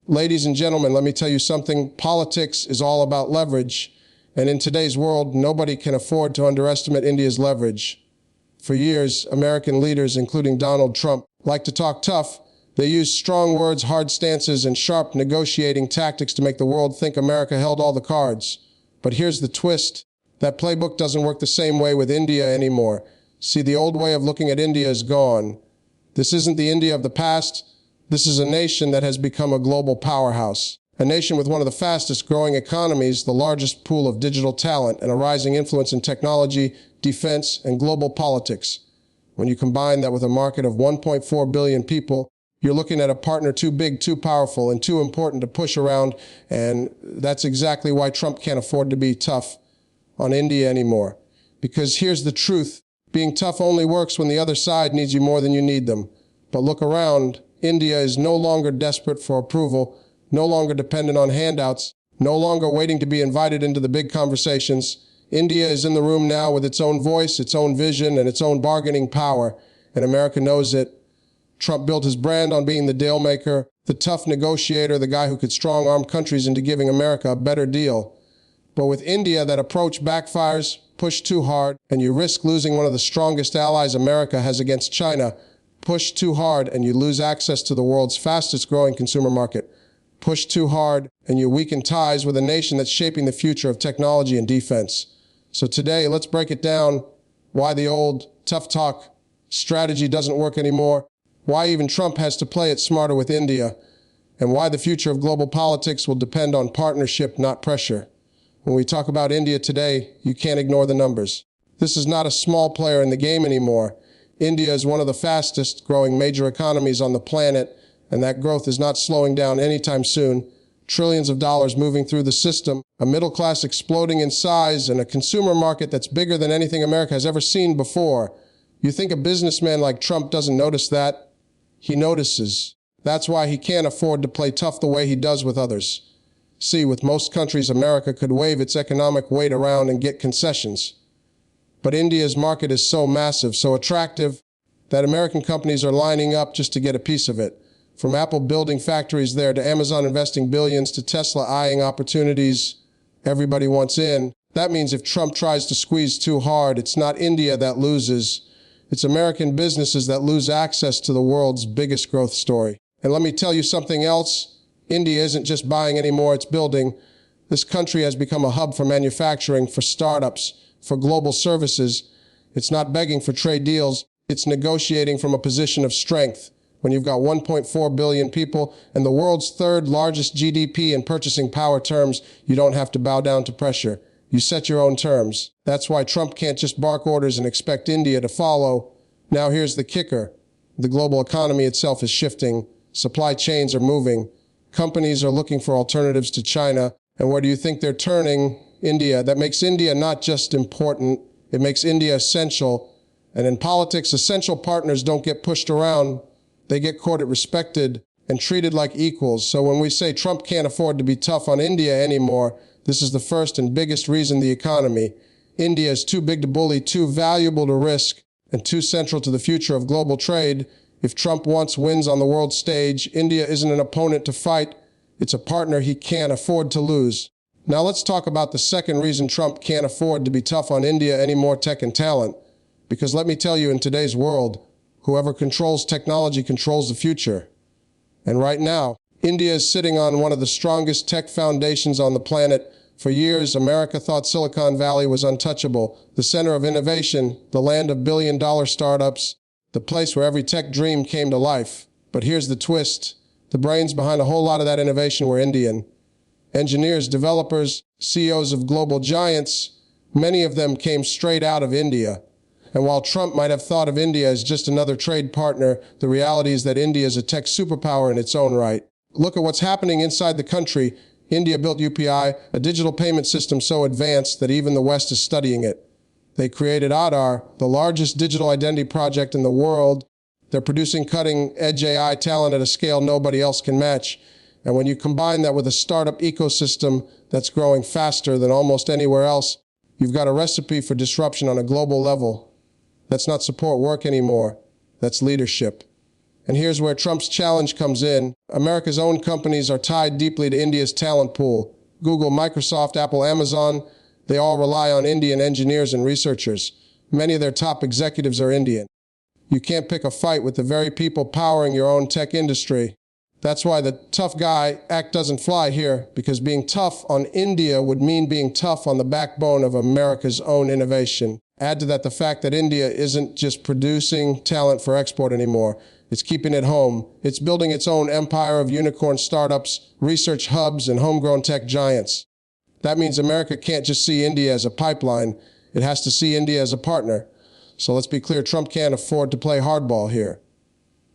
Ladies and gentlemen, let me tell you something. Politics is all about leverage. And in today's world, nobody can afford to underestimate India's leverage. For years, American leaders, including Donald Trump, like to talk tough. They use strong words, hard stances, and sharp negotiating tactics to make the world think America held all the cards. But here's the twist. That playbook doesn't work the same way with India anymore. See, the old way of looking at India is gone. This isn't the India of the past. This is a nation that has become a global powerhouse. A nation with one of the fastest growing economies, the largest pool of digital talent, and a rising influence in technology, defense, and global politics. When you combine that with a market of 1.4 billion people, you're looking at a partner too big, too powerful, and too important to push around, and that's exactly why Trump can't afford to be tough on India anymore. Because here's the truth. Being tough only works when the other side needs you more than you need them. But look around. India is no longer desperate for approval, no longer dependent on handouts, no longer waiting to be invited into the big conversations. India is in the room now with its own voice, its own vision, and its own bargaining power, and America knows it. Trump built his brand on being the deal maker, the tough negotiator, the guy who could strong-arm countries into giving America a better deal. But with India, that approach backfires, push too hard, and you risk losing one of the strongest allies America has against China. Push too hard, and you lose access to the world's fastest-growing consumer market. Push too hard, and you weaken ties with a nation that's shaping the future of technology and defense. So today, let's break it down. Why the old tough talk strategy doesn't work anymore. Why even Trump has to play it smarter with India. And why the future of global politics will depend on partnership, not pressure. When we talk about India today, you can't ignore the numbers. This is not a small player in the game anymore. India is one of the fastest growing major economies on the planet, and that growth is not slowing down anytime soon. Trillions of dollars moving through the system, a middle class exploding in size, and a consumer market that's bigger than anything America has ever seen before. You think a businessman like Trump doesn't notice that? He notices. That's why he can't afford to play tough the way he does with others. See, with most countries, America could wave its economic weight around and get concessions. But India's market is so massive, so attractive, that American companies are lining up just to get a piece of it. From Apple building factories there to Amazon investing billions to Tesla eyeing opportunities, everybody wants in. That means if Trump tries to squeeze too hard, it's not India that loses. It's American businesses that lose access to the world's biggest growth story. And let me tell you something else. India isn't just buying anymore, it's building. This country has become a hub for manufacturing, for startups, for global services. It's not begging for trade deals. It's negotiating from a position of strength. When you've got 1.4 billion people and the world's third largest GDP in purchasing power terms, you don't have to bow down to pressure. You set your own terms. That's why Trump can't just bark orders and expect India to follow. Now here's the kicker. The global economy itself is shifting. Supply chains are moving. Companies are looking for alternatives to China. And where do you think they're turning? India. That makes India not just important, it makes India essential. And in politics, essential partners don't get pushed around. They get courted, respected, and treated like equals. So when we say Trump can't afford to be tough on India anymore, this is the first and biggest reason: the economy. India is too big to bully, too valuable to risk, and too central to the future of global trade. If Trump once wins on the world stage, India isn't an opponent to fight. It's a partner he can't afford to lose. Now let's talk about the second reason Trump can't afford to be tough on India anymore: tech and talent. Because let me tell you, in today's world, whoever controls technology controls the future. And right now, India is sitting on one of the strongest tech foundations on the planet. For years, America thought Silicon Valley was untouchable, the center of innovation, the land of billion-dollar startups, the place where every tech dream came to life. But here's the twist. The brains behind a whole lot of that innovation were Indian. Engineers, developers, CEOs of global giants, many of them came straight out of India. And while Trump might have thought of India as just another trade partner, the reality is that India is a tech superpower in its own right. Look at what's happening inside the country. India built UPI, a digital payment system so advanced that even the West is studying it. They created Aadhaar, the largest digital identity project in the world. They're producing cutting-edge AI talent at a scale nobody else can match. And when you combine that with a startup ecosystem that's growing faster than almost anywhere else, you've got a recipe for disruption on a global level. That's not support work anymore. That's leadership. And here's where Trump's challenge comes in. America's own companies are tied deeply to India's talent pool. Google, Microsoft, Apple, Amazon, they all rely on Indian engineers and researchers. Many of their top executives are Indian. You can't pick a fight with the very people powering your own tech industry. That's why the tough guy act doesn't fly here, because being tough on India would mean being tough on the backbone of America's own innovation. Add to that the fact that India isn't just producing talent for export anymore. It's keeping it home. It's building its own empire of unicorn startups, research hubs, and homegrown tech giants. That means America can't just see India as a pipeline. It has to see India as a partner. So let's be clear, Trump can't afford to play hardball here.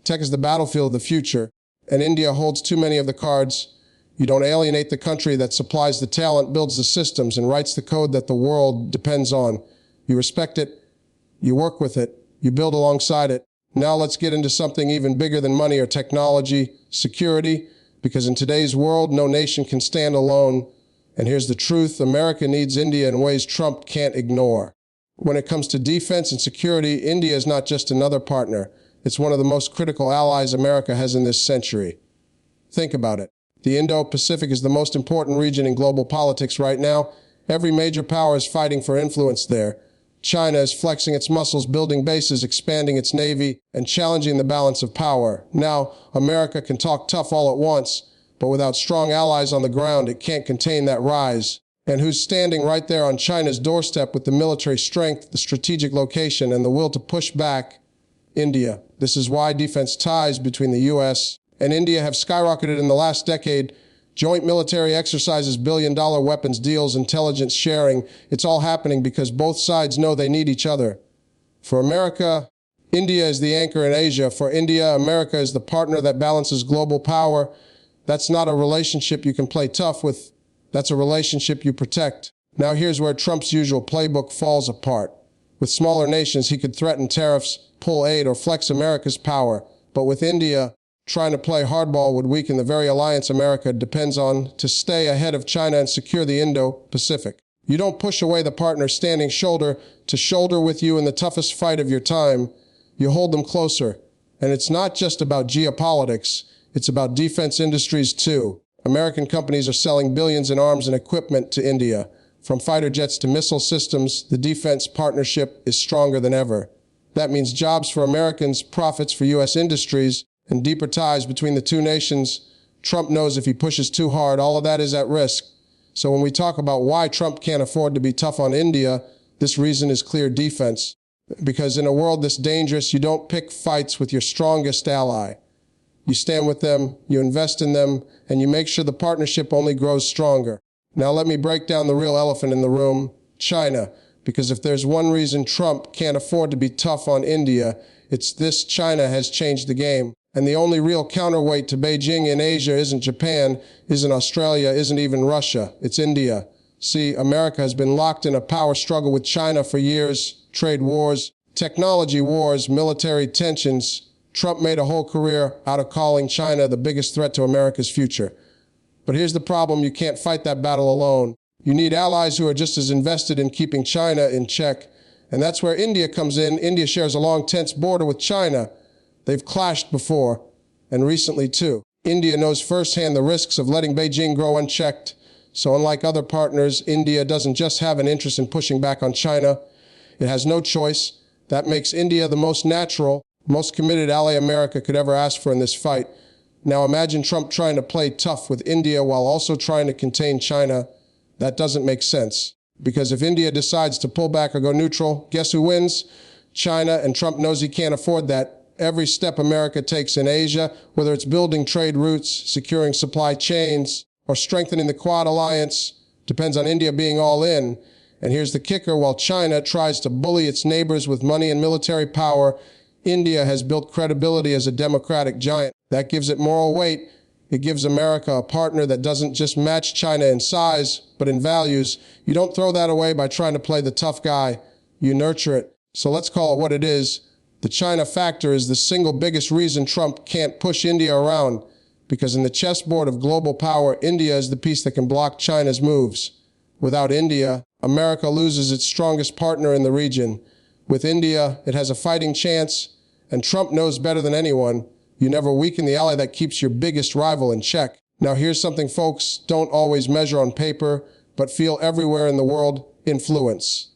Tech is the battlefield of the future, and India holds too many of the cards. You don't alienate the country that supplies the talent, builds the systems, and writes the code that the world depends on. You respect it, you work with it, you build alongside it. Now let's get into something even bigger than money or technology, security, because in today's world, no nation can stand alone. And here's the truth, America needs India in ways Trump can't ignore. When it comes to defense and security, India is not just another partner. It's one of the most critical allies America has in this century. Think about it. The Indo-Pacific is the most important region in global politics right now. Every major power is fighting for influence there. China is flexing its muscles, building bases, expanding its navy, and challenging the balance of power. Now, America can talk tough all at once, but without strong allies on the ground, it can't contain that rise. And who's standing right there on China's doorstep with the military strength, the strategic location, and the will to push back? India. This is why defense ties between the U.S. and India have skyrocketed in the last decade. Joint military exercises, billion-dollar weapons deals, intelligence sharing. It's all happening because both sides know they need each other. For America, India is the anchor in Asia. For India, America is the partner that balances global power. That's not a relationship you can play tough with. That's a relationship you protect. Now here's where Trump's usual playbook falls apart. With smaller nations, he could threaten tariffs, pull aid, or flex America's power. But with India, trying to play hardball would weaken the very alliance America depends on to stay ahead of China and secure the Indo-Pacific. You don't push away the partner standing shoulder to shoulder with you in the toughest fight of your time. You hold them closer. And it's not just about geopolitics. It's about defense industries too. American companies are selling billions in arms and equipment to India. From fighter jets to missile systems, the defense partnership is stronger than ever. That means jobs for Americans, profits for U.S. industries, and deeper ties between the two nations. Trump knows if he pushes too hard, all of that is at risk. So when we talk about why Trump can't afford to be tough on India, this reason is clear: defense. Because in a world this dangerous, you don't pick fights with your strongest ally. You stand with them, you invest in them, and you make sure the partnership only grows stronger. Now let me break down the real elephant in the room, China. Because if there's one reason Trump can't afford to be tough on India, it's this: China has changed the game. And the only real counterweight to Beijing in Asia isn't Japan, isn't Australia, isn't even Russia. It's India. See, America has been locked in a power struggle with China for years. Trade wars, technology wars, military tensions. Trump made a whole career out of calling China the biggest threat to America's future. But here's the problem: you can't fight that battle alone. You need allies who are just as invested in keeping China in check. And that's where India comes in. India shares a long, tense border with China. They've clashed before, and recently too. India knows firsthand the risks of letting Beijing grow unchecked. So unlike other partners, India doesn't just have an interest in pushing back on China. It has no choice. That makes India the most natural, most committed ally America could ever ask for in this fight. Now imagine Trump trying to play tough with India while also trying to contain China. That doesn't make sense. Because if India decides to pull back or go neutral, guess who wins? China, and Trump knows he can't afford that. Every step America takes in Asia, whether it's building trade routes, securing supply chains, or strengthening the Quad alliance, depends on India being all in. And here's the kicker: while China tries to bully its neighbors with money and military power, India has built credibility as a democratic giant. That gives it moral weight. It gives America a partner that doesn't just match China in size, but in values. You don't throw that away by trying to play the tough guy. You nurture it. So let's call it what it is. The China factor is the single biggest reason Trump can't push India around. Because in the chessboard of global power, India is the piece that can block China's moves. Without India, America loses its strongest partner in the region. With India, it has a fighting chance, and Trump knows better than anyone, You never weaken the ally that keeps your biggest rival in check. Now here's something folks don't always measure on paper, but feel everywhere in the world: influence.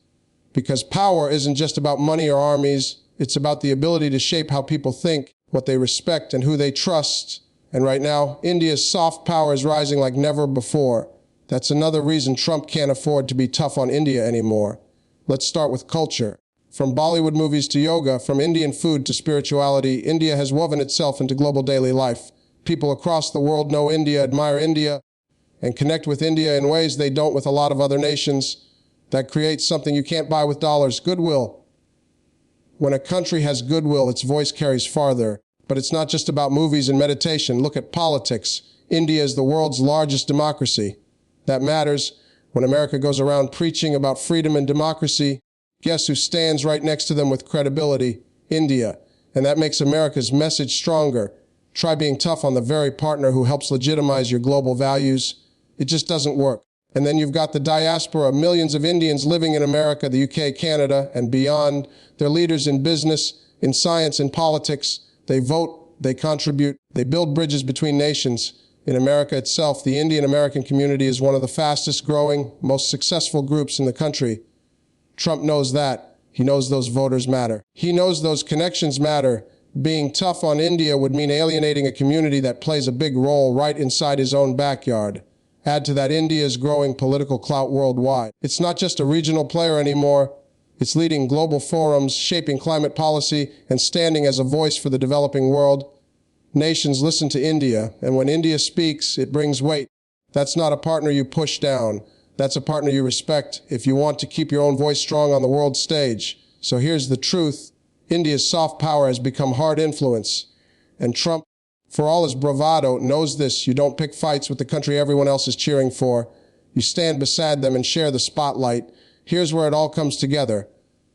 Because power isn't just about money or armies, it's about the ability to shape how people think, what they respect, and who they trust. And right now, India's soft power is rising like never before. That's another reason Trump can't afford to be tough on India anymore. Let's start with culture. From Bollywood movies to yoga, from Indian food to spirituality, India has woven itself into global daily life. People across the world know India, admire India, and connect with India in ways they don't with a lot of other nations. That creates something you can't buy with dollars: goodwill. When a country has goodwill, its voice carries farther. But it's not just about movies and meditation. Look at politics. India is the world's largest democracy. That matters. When America goes around preaching about freedom and democracy, guess who stands right next to them with credibility? India. And that makes America's message stronger. Try being tough on the very partner who helps legitimize your global values. It just doesn't work. And then you've got the diaspora, millions of Indians living in America, the UK, Canada, and beyond. They're leaders in business, in science, in politics. They vote, they contribute, they build bridges between nations. In America itself, the Indian-American community is one of the fastest growing, most successful groups in the country. Trump knows that. He knows those voters matter. He knows those connections matter. Being tough on India would mean alienating a community that plays a big role right inside his own backyard. Add to that India's growing political clout worldwide. It's not just a regional player anymore. It's leading global forums, shaping climate policy, and standing as a voice for the developing world. Nations listen to India, and when India speaks, it brings weight. That's not a partner you push down. That's a partner you respect if you want to keep your own voice strong on the world stage. So here's the truth. India's soft power has become hard influence. And Trump, for all his bravado, knows this. You don't pick fights with the country everyone else is cheering for. You stand beside them and share the spotlight. Here's where it all comes together.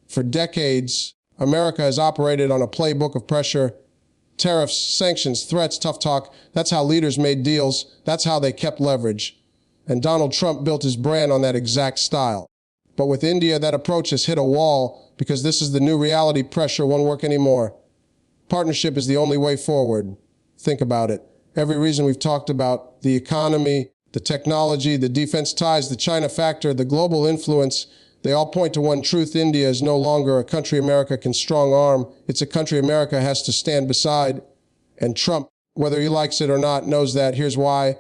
For decades, America has operated on a playbook of pressure. Tariffs, sanctions, threats, tough talk. That's how leaders made deals. That's how they kept leverage. And Donald Trump built his brand on that exact style. But with India, that approach has hit a wall because this is the new reality. Pressure won't work anymore. Partnership is the only way forward. Think about it. Every reason we've talked about, the economy, the technology, the defense ties, the China factor, the global influence, they all point to one truth. India is no longer a country America can strong arm. It's a country America has to stand beside. And Trump, whether he likes it or not, knows that. Here's why.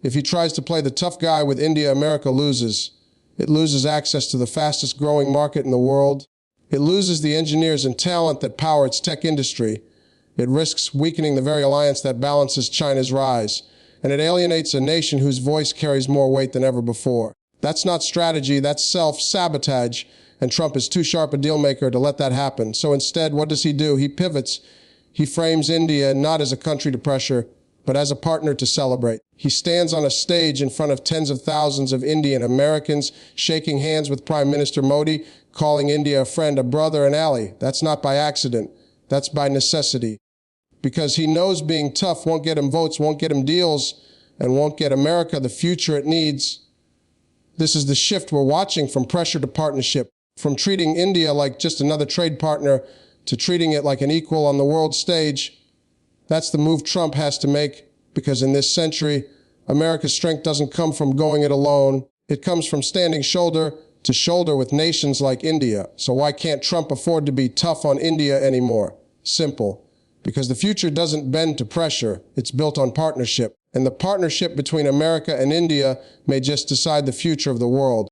If he tries to play the tough guy with India, America loses. It loses access to the fastest growing market in the world. It loses the engineers and talent that power its tech industry. It risks weakening the very alliance that balances China's rise. And it alienates a nation whose voice carries more weight than ever before. That's not strategy, that's self-sabotage. And Trump is too sharp a deal maker to let that happen. So instead, what does he do? He pivots. He frames India not as a country to pressure, but as a partner to celebrate. He stands on a stage in front of tens of thousands of Indian Americans, shaking hands with Prime Minister Modi, calling India a friend, a brother, an ally. That's not by accident. That's by necessity. Because he knows being tough won't get him votes, won't get him deals, and won't get America the future it needs. This is the shift we're watching, from pressure to partnership, from treating India like just another trade partner to treating it like an equal on the world stage. That's the move Trump has to make, because in this century, America's strength doesn't come from going it alone. It comes from standing shoulder to shoulder with nations like India. So why can't Trump afford to be tough on India anymore? Simple. Because the future doesn't bend to pressure. It's built on partnership. And the partnership between America and India may just decide the future of the world.